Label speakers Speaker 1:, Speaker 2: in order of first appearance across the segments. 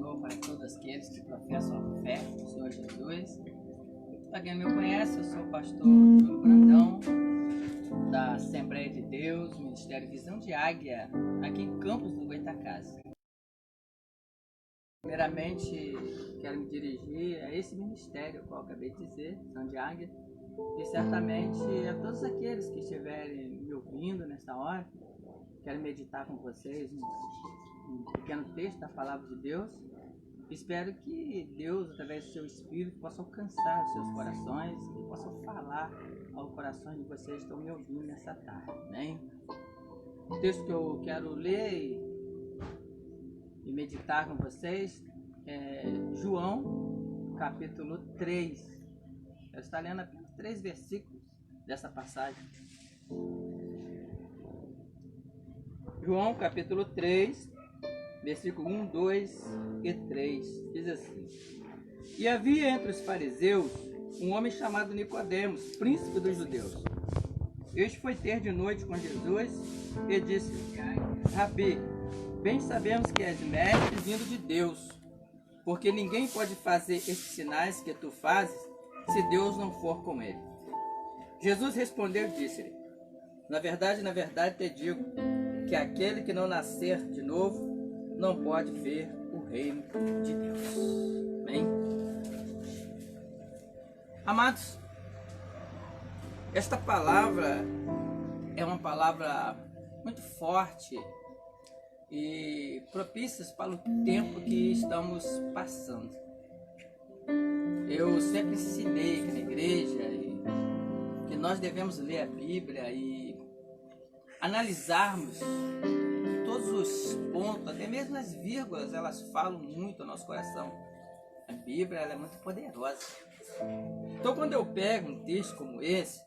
Speaker 1: Senhor para todos aqueles que professam a fé no Senhor Jesus. Para quem não me conhece, eu sou o pastor Júlio Brandão, da Assembleia de Deus, Ministério Visão de Águia, aqui em Campos do Goitacazes. Primeiramente, quero me dirigir a esse ministério, qual acabei de dizer, Visão de Águia, e certamente a todos aqueles que estiverem me ouvindo nesta hora. Quero meditar com vocês um pequeno texto da Palavra de Deus. Espero que Deus, através do seu Espírito, possa alcançar os seus corações e possa falar ao coração de vocês que estão me ouvindo nessa tarde. Amém? O texto que eu quero ler e meditar com vocês é João, capítulo 3. Eu estou lendo apenas 3 versículos dessa passagem. João capítulo 3, versículo 1, 2 e 3, diz assim: E havia entre os fariseus um homem chamado Nicodemos, príncipe dos judeus. Este foi ter de noite com Jesus e disse: Rabi, bem sabemos que és mestre vindo de Deus, porque ninguém pode fazer esses sinais que tu fazes se Deus não for com ele. Jesus respondeu e disse-lhe: Na verdade, te digo, que aquele que não nascer de novo não pode ver o reino de Deus. Amém? Amados, esta palavra é uma palavra muito forte e propícia para o tempo que estamos passando. Eu sempre ensinei aqui na igreja que nós devemos ler a Bíblia e analisarmos todos os pontos, até mesmo as vírgulas, elas falam muito ao nosso coração. A Bíblia ela é muito poderosa. Então, quando eu pego um texto como esse,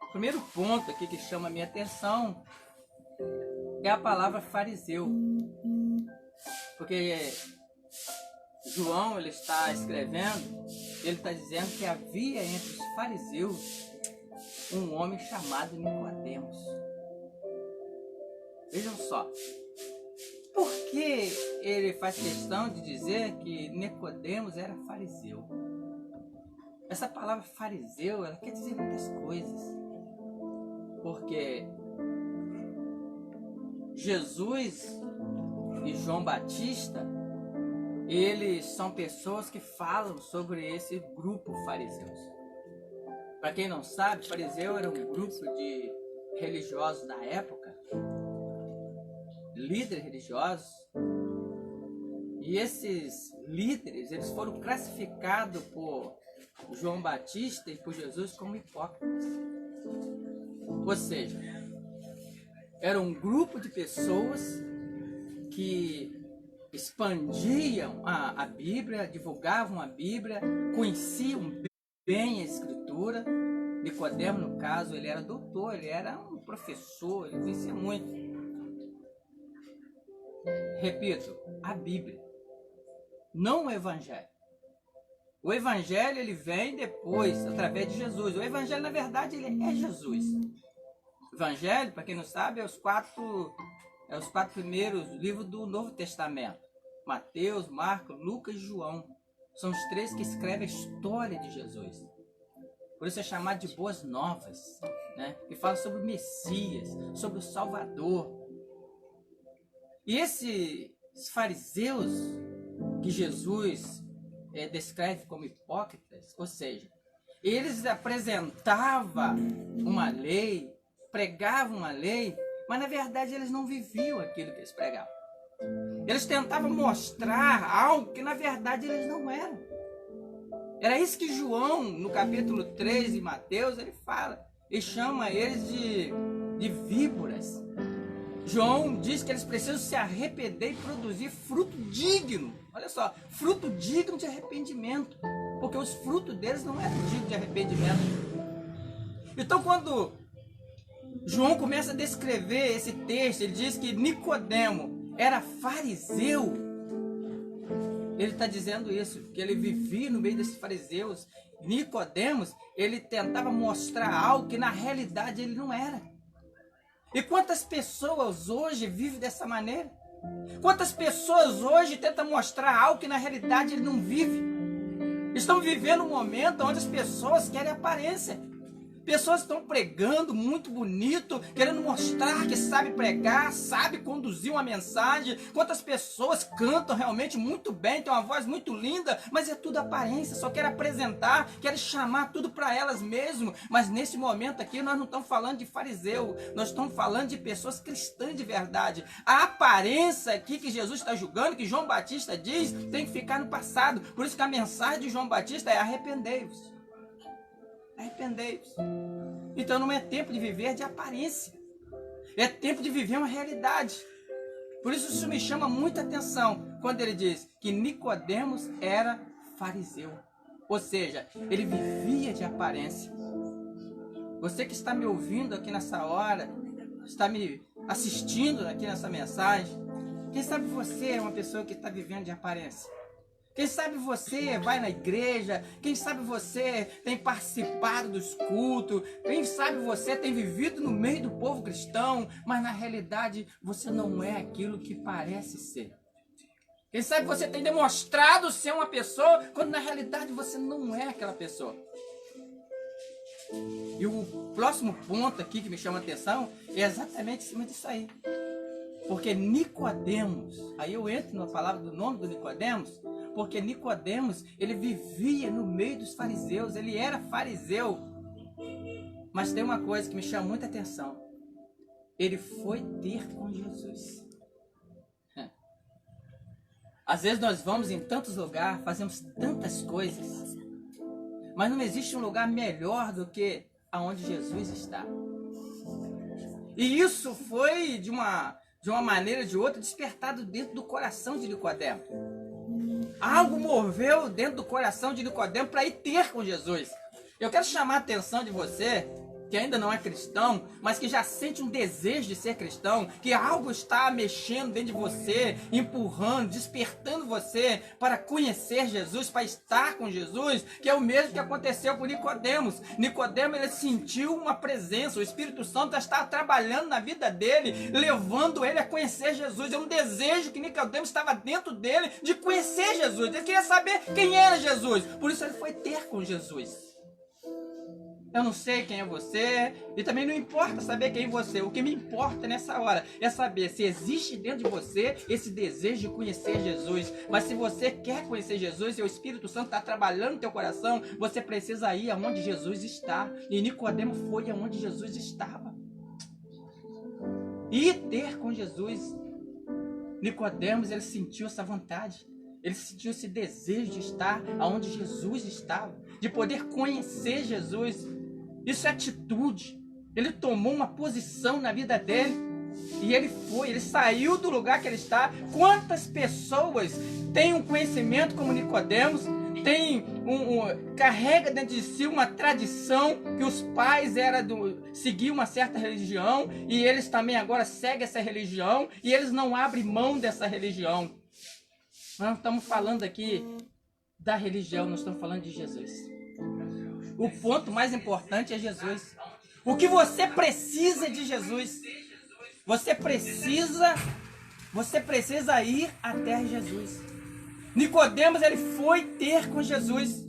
Speaker 1: o primeiro ponto aqui que chama a minha atenção é a palavra fariseu. Porque João, ele está escrevendo, ele está dizendo que havia entre os fariseus um homem chamado Nicodemos. Vejam só, por que ele faz questão de dizer que Nicodemos era fariseu? Essa palavra fariseu, ela quer dizer muitas coisas. Porque Jesus e João Batista, eles são pessoas que falam sobre esse grupo fariseus. Para quem não sabe, fariseu era um grupo de religiosos da época, líderes religiosos, e esses líderes eles foram classificados por João Batista e por Jesus como hipócritas. Ou seja, era um grupo de pessoas que expandiam a Bíblia, divulgavam a Bíblia, conheciam bem a Escritura. Nicodemo, no caso, ele era doutor, ele era um professor, ele conhecia muito. Repito, a Bíblia, não o Evangelho. O Evangelho ele vem depois, através de Jesus. O Evangelho, na verdade, ele é Jesus. O Evangelho, para quem não sabe, é os quatro primeiros livros do Novo Testamento. Mateus, Marcos, Lucas e João. São os 3 que escrevem a história de Jesus. Por isso é chamado de Boas Novas, né? Que fala sobre o Messias, sobre o Salvador. E esses fariseus que Jesus descreve como hipócritas, ou seja, eles apresentavam uma lei, pregavam uma lei, mas na verdade eles não viviam aquilo que eles pregavam. Eles tentavam mostrar algo que na verdade eles não eram. Era isso que João, no capítulo 3 de Mateus, ele fala. Ele chama eles de víboras. João diz que eles precisam se arrepender e produzir fruto digno. Olha só, fruto digno de arrependimento. Porque os frutos deles não eram dignos de arrependimento. Então, quando João começa a descrever esse texto, ele diz que Nicodemo era fariseu. Ele está dizendo isso, que ele vivia no meio desses fariseus. Nicodemos, ele tentava mostrar algo que na realidade ele não era. E quantas pessoas hoje vivem dessa maneira? Quantas pessoas hoje tentam mostrar algo que na realidade ele não vive? Estão vivendo um momento onde as pessoas querem aparência. Pessoas estão pregando muito bonito, querendo mostrar que sabe pregar, sabe conduzir uma mensagem. Quantas pessoas cantam realmente muito bem, tem uma voz muito linda, mas é tudo aparência, só quer apresentar, quer chamar tudo para elas mesmo. Mas nesse momento aqui nós não estamos falando de fariseu, nós estamos falando de pessoas cristãs de verdade. A aparência aqui que Jesus está julgando, que João Batista diz, tem que ficar no passado. Por isso que a mensagem de João Batista é: arrependei-vos. Arrependei-vos. Então não é tempo de viver de aparência. É tempo de viver uma realidade. Por isso me chama muita atenção quando ele diz que Nicodemos era fariseu. Ou seja, ele vivia de aparência. Você que está me ouvindo aqui nessa hora, está me assistindo aqui nessa mensagem, quem sabe você é uma pessoa que está vivendo de aparência? Quem sabe você vai na igreja, quem sabe você tem participado dos cultos, quem sabe você tem vivido no meio do povo cristão, mas na realidade você não é aquilo que parece ser. Quem sabe você tem demonstrado ser uma pessoa, quando na realidade você não é aquela pessoa. E o próximo ponto aqui que me chama a atenção é exatamente em cima disso aí. Porque Nicodemos, aí eu entro na palavra do nome do Nicodemos, porque Nicodemos, ele vivia no meio dos fariseus, ele era fariseu. Mas tem uma coisa que me chama muita atenção. Ele foi ter com Jesus. Às vezes nós vamos em tantos lugares, fazemos tantas coisas, mas não existe um lugar melhor do que aonde Jesus está. E isso foi de uma maneira ou de outra despertado dentro do coração de Nicodemo. Algo moveu dentro do coração de Nicodemo para ir ter com Jesus. Eu quero chamar a atenção de você que ainda não é cristão, mas que já sente um desejo de ser cristão, que algo está mexendo dentro de você, empurrando, despertando você para conhecer Jesus, para estar com Jesus, que é o mesmo que aconteceu com Nicodemos. Nicodemos, ele sentiu uma presença, o Espírito Santo está trabalhando na vida dele, levando ele a conhecer Jesus. É um desejo que Nicodemos estava dentro dele de conhecer Jesus. Ele queria saber quem era Jesus, por isso ele foi ter com Jesus. Eu não sei quem é você, e também não importa saber quem é você. O que me importa nessa hora é saber se existe dentro de você esse desejo de conhecer Jesus. Mas se você quer conhecer Jesus e o Espírito Santo está trabalhando no teu coração, você precisa ir aonde Jesus está. E Nicodemo foi aonde Jesus estava. E ter com Jesus. Nicodemos, ele sentiu essa vontade. Ele sentiu esse desejo de estar aonde Jesus estava, de poder conhecer Jesus. Isso é atitude. Ele tomou uma posição na vida dele e ele saiu do lugar que ele está. Quantas pessoas têm um conhecimento como Nicodemos, carrega dentro de si uma tradição que os pais seguiam uma certa religião e eles também agora seguem essa religião e eles não abrem mão dessa religião. Nós não estamos falando aqui da religião, nós estamos falando de Jesus. O ponto mais importante é Jesus. O que você precisa de Jesus? Você precisa ir até Jesus. Nicodemos, ele foi ter com Jesus.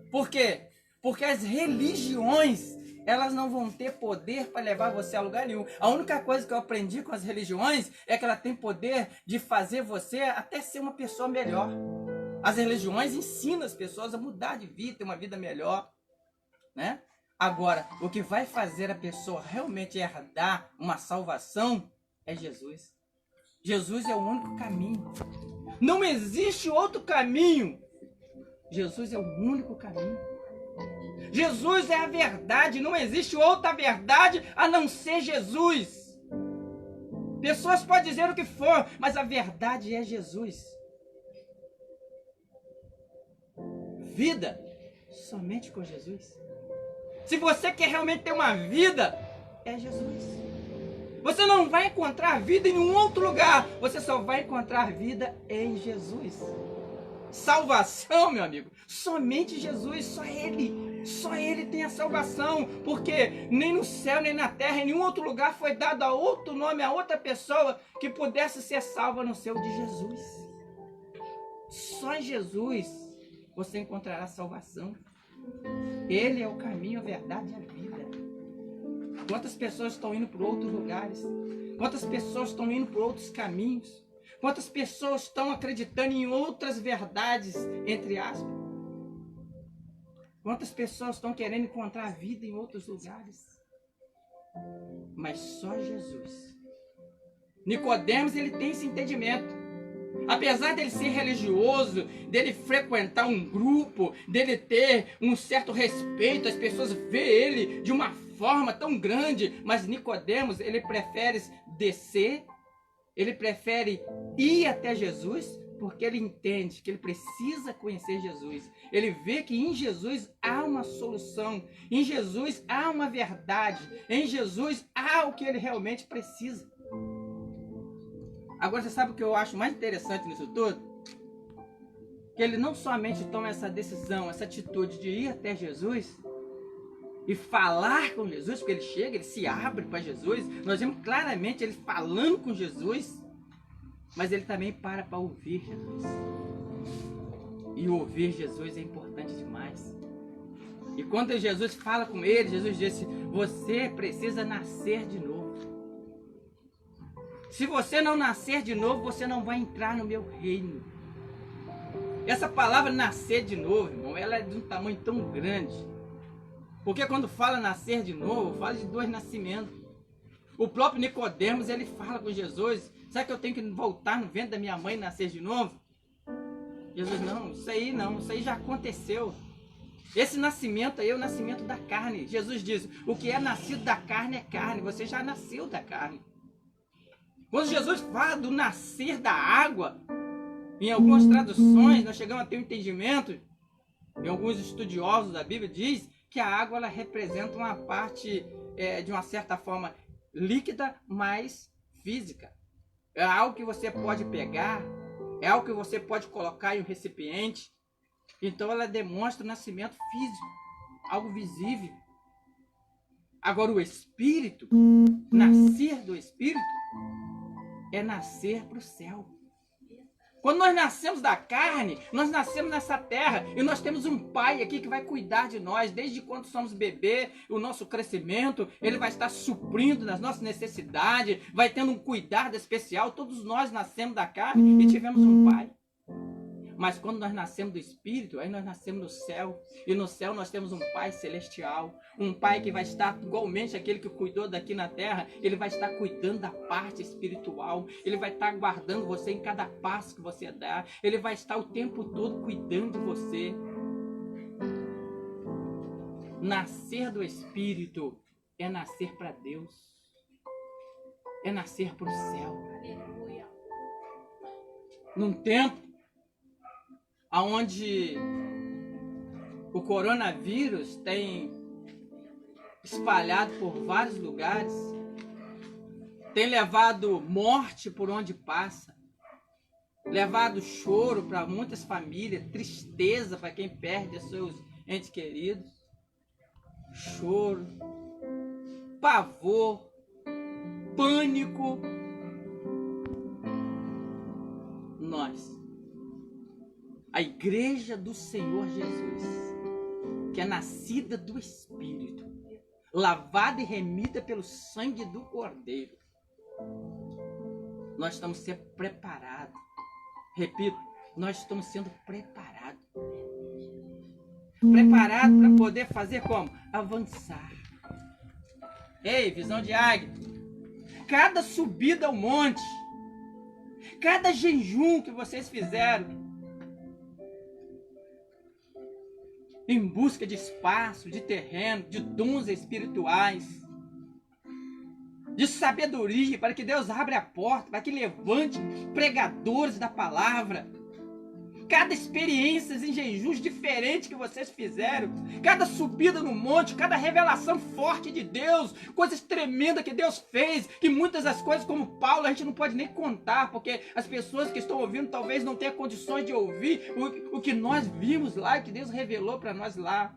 Speaker 1: Por quê? Porque as religiões, elas não vão ter poder para levar você a lugar nenhum. A única coisa que eu aprendi com as religiões é que ela tem poder de fazer você até ser uma pessoa melhor. As religiões ensinam as pessoas a mudar de vida, ter uma vida melhor, né? Agora, o que vai fazer a pessoa realmente herdar uma salvação é Jesus. Jesus é o único caminho. Não existe outro caminho. Jesus é o único caminho. Jesus é a verdade. Não existe outra verdade a não ser Jesus. Pessoas podem dizer o que for, mas a verdade é Jesus. Vida somente com Jesus. Se você quer realmente ter uma vida, é Jesus. Você não vai encontrar vida em nenhum outro lugar. Você só vai encontrar vida em Jesus. Salvação, meu amigo, somente Jesus, só Ele. Só Ele tem a salvação, porque nem no céu, nem na terra, em nenhum outro lugar foi dado a outro nome, a outra pessoa que pudesse ser salva a não ser o de Jesus. Só em Jesus você encontrará salvação. Ele é o caminho, a verdade e a vida. Quantas pessoas estão indo para outros lugares? Quantas pessoas estão indo por outros caminhos? Quantas pessoas estão acreditando em outras verdades, entre aspas? Quantas pessoas estão querendo encontrar vida em outros lugares? Mas só Jesus. Nicodemos, ele tem esse entendimento. Apesar dele ser religioso, dele frequentar um grupo, dele ter um certo respeito, as pessoas veem ele de uma forma tão grande, mas Nicodemos, ele prefere descer, ele prefere ir até Jesus, porque ele entende que ele precisa conhecer Jesus. Ele vê que em Jesus há uma solução, em Jesus há uma verdade, em Jesus há o que ele realmente precisa. Agora você sabe o que eu acho mais interessante nisso tudo? Que ele não somente toma essa decisão, essa atitude de ir até Jesus e falar com Jesus, porque ele chega, ele se abre para Jesus. Nós vemos claramente ele falando com Jesus, mas ele também para ouvir Jesus. E ouvir Jesus é importante demais. E quando Jesus fala com ele, Jesus disse: você precisa nascer de novo. Se você não nascer de novo, você não vai entrar no meu reino. Essa palavra nascer de novo, irmão, ela é de um tamanho tão grande. Porque quando fala nascer de novo, fala de dois nascimentos. O próprio Nicodemos, ele fala com Jesus: será que eu tenho que voltar no ventre da minha mãe e nascer de novo? Jesus: não, isso aí já aconteceu. Esse nascimento aí é o nascimento da carne. Jesus diz: o que é nascido da carne é carne, você já nasceu da carne. Quando Jesus fala do nascer da água, em algumas traduções nós chegamos a ter um entendimento, em alguns estudiosos da Bíblia diz que a água ela representa uma parte de uma certa forma líquida, mas física. É algo que você pode pegar, é algo que você pode colocar em um recipiente. Então ela demonstra o nascimento físico, algo visível. Agora o Espírito, nascer do Espírito, é nascer para o céu. Quando nós nascemos da carne, nós nascemos nessa terra e nós temos um pai aqui que vai cuidar de nós desde quando somos bebê, o nosso crescimento, ele vai estar suprindo nas nossas necessidades, vai tendo um cuidado especial. Todos nós nascemos da carne e tivemos um pai. Mas quando nós nascemos do Espírito, aí nós nascemos no céu. E no céu nós temos um Pai celestial. Um Pai que vai estar igualmente aquele que cuidou daqui na terra. Ele vai estar cuidando da parte espiritual. Ele vai estar guardando você em cada passo que você dá. Ele vai estar o tempo todo cuidando de você. Nascer do Espírito é nascer para Deus. É nascer para o céu. Num tempo onde o coronavírus tem espalhado por vários lugares, tem levado morte por onde passa, levado choro para muitas famílias, tristeza para quem perde seus entes queridos, choro, pavor, pânico. Nós, a igreja do Senhor Jesus, que é nascida do Espírito, lavada e remida pelo sangue do Cordeiro, nós estamos sendo preparados. Repito, nós estamos sendo preparados. Preparados para poder fazer como? Avançar. Ei, visão de águia. Cada subida ao monte, cada jejum que vocês fizeram, em busca de espaço, de terreno, de dons espirituais, de sabedoria, para que Deus abra a porta, para que levante pregadores da palavra. Cada experiência em jejuns diferente que vocês fizeram, cada subida no monte, cada revelação forte de Deus, coisas tremendas que Deus fez, que muitas das coisas, como Paulo, a gente não pode nem contar, porque as pessoas que estão ouvindo talvez não tenham condições de ouvir o que nós vimos lá, que Deus revelou para nós lá.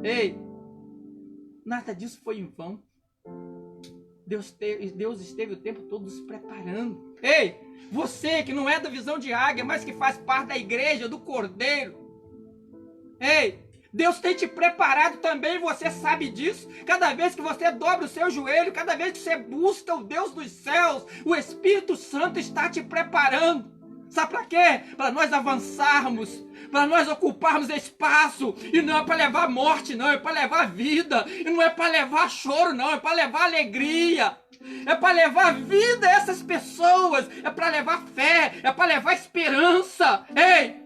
Speaker 1: Ei, nada disso foi em vão. Deus esteve o tempo todo se preparando. Ei, você que não é da visão de águia, mas que faz parte da igreja do Cordeiro. Ei, Deus tem te preparado também, você sabe disso. Cada vez que você dobra o seu joelho, cada vez que você busca o Deus dos céus, o Espírito Santo está te preparando. Sabe para quê? Para nós avançarmos, para nós ocuparmos espaço. E não é para levar morte, não, é para levar vida. E não é para levar choro, não, é para levar alegria. É para levar vida a essas pessoas. É para levar fé, é para levar esperança. Ei!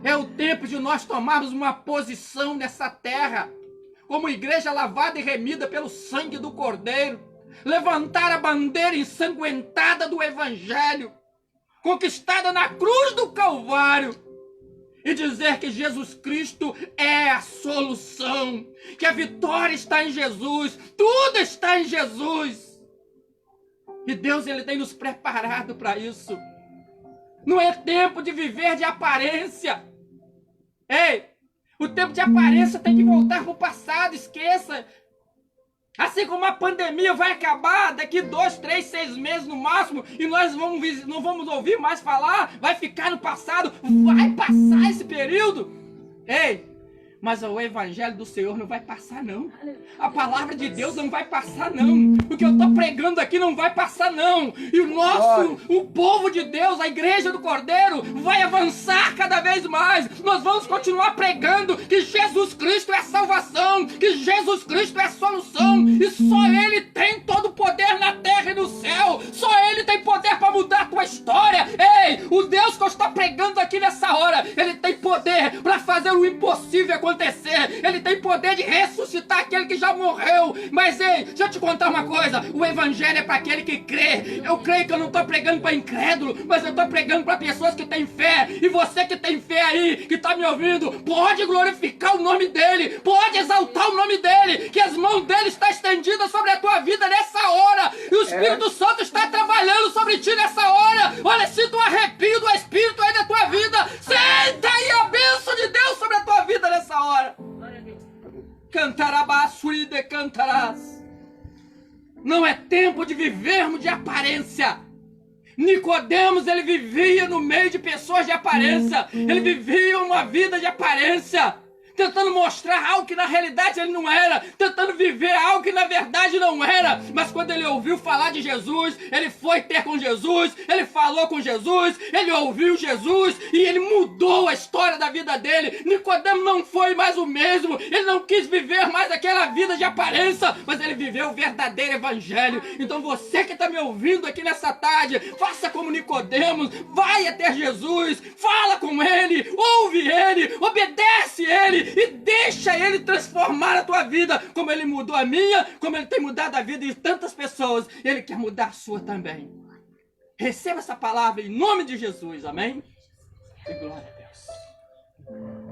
Speaker 1: É o tempo de nós tomarmos uma posição nessa terra, como igreja lavada e remida pelo sangue do Cordeiro. Levantar a bandeira ensanguentada do Evangelho, conquistada na cruz do Calvário, e dizer que Jesus Cristo é a solução, que a vitória está em Jesus, tudo está em Jesus. E Deus, Ele tem nos preparado para isso. Não é tempo de viver de aparência. Ei, o tempo de aparência tem que voltar para o passado, esqueça. Assim como a pandemia vai acabar daqui 2, 3, 6 meses no máximo, e nós não vamos ouvir mais falar, vai ficar no passado, vai passar esse período. Ei, mas o Evangelho do Senhor não vai passar, não. A palavra de Deus não vai passar, não. O que eu estou pregando aqui não vai passar, não. E o povo de Deus, a igreja do Cordeiro, vai avançar cada vez mais. Nós vamos continuar pregando que Jesus Cristo é a salvação, que Jesus Cristo é a solução. E só Ele tem todo o poder na terra e no céu. Só Ele tem poder para mudar a tua história. Ei, o Deus que eu estou pregando aqui nessa hora, Ele tem poder para fazer o impossível acontecer. Ele tem poder de ressuscitar aquele que já morreu. Mas ei, deixa eu te contar uma coisa. O Evangelho é para aquele que crê. Eu creio que eu não estou pregando para incrédulo, mas eu estou pregando para pessoas que têm fé. E você que tem fé aí, que está me ouvindo, pode glorificar o nome dele, pode exaltar o nome dele, que as mãos dele estão estendidas sobre a tua vida nessa hora, e o Espírito Santo está trabalhando sobre ti nessa hora. Olha, sinta um arrepio do Espírito aí na tua vida. Senta aí a bênção de Deus sobre a tua vida nessa hora. Cantarabás, de cantarás. Não é tempo de vivermos de aparência. Nicodemos, ele vivia no meio de pessoas de aparência. Ele vivia uma vida de aparência, tentando mostrar algo que na realidade ele não era, tentando viver algo que na verdade não era. Mas quando ele ouviu falar de Jesus, ele foi ter com Jesus, ele falou com Jesus, ele ouviu Jesus e ele mudou a história da vida dele. Nicodemo não foi mais o mesmo, ele não quis viver mais aquela vida de aparência, mas ele viveu o verdadeiro evangelho. Então você que está me ouvindo aqui nessa tarde, faça como Nicodemos, vai até Jesus, fala com ele, ouve ele, obedece ele, e deixa ele transformar a tua vida, como ele mudou a minha, como ele tem mudado a vida de tantas pessoas. Ele quer mudar a sua também. Receba essa palavra em nome de Jesus, amém? E glória a Deus.